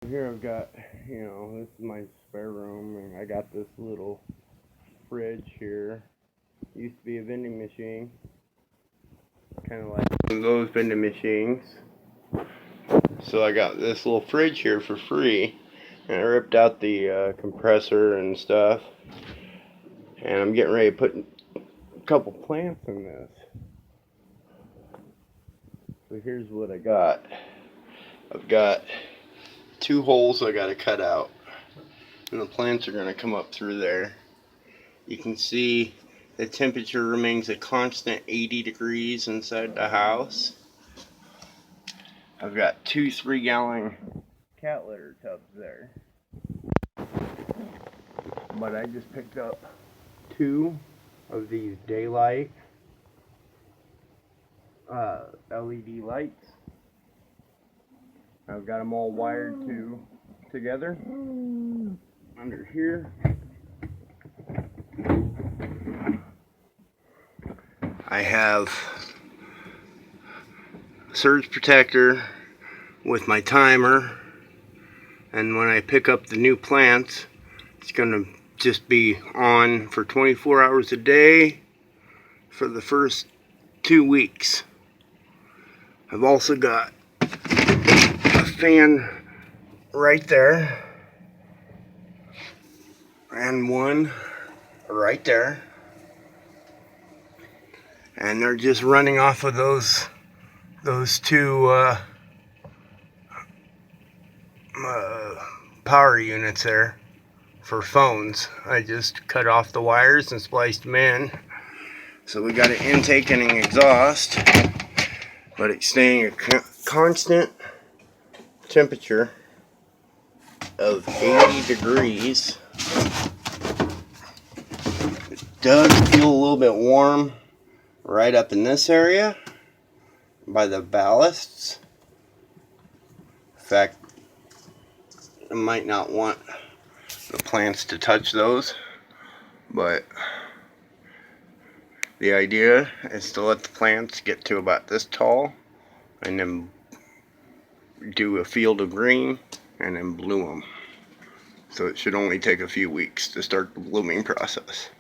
Here I've got, this is my spare room, and I got this little fridge here. Used to be a vending machine, kind of like one of those vending machines. So I got this little fridge here for free, and I ripped out the compressor and stuff, and I'm getting ready to put a couple plants in this. So here's what I got. I've got 2 holes I got to cut out, and the plants are going to come up through there. You can see the temperature remains a constant 80 degrees inside the house. I've got 2 3-gallon cat litter tubs there, but I just picked up 2 of these daylight LED lights. I've got them all wired together under here. I have surge protector with my timer, and when I pick up the new plants, it's gonna just be on for 24 hours a day for the first 2 weeks. I've also got a fan right there and one right there, and they're just running off of those 2 power units there for phones. I just cut off the wires and spliced them in. So we got an intake and an exhaust, but it's staying a constant temperature of 80 degrees. It does feel a little bit warm right up in this area by the ballasts. In fact, I might not want the plants to touch those, but the idea is to let the plants get to about this tall and then do a field of green and then bloom them. So it should only take a few weeks to start the blooming process.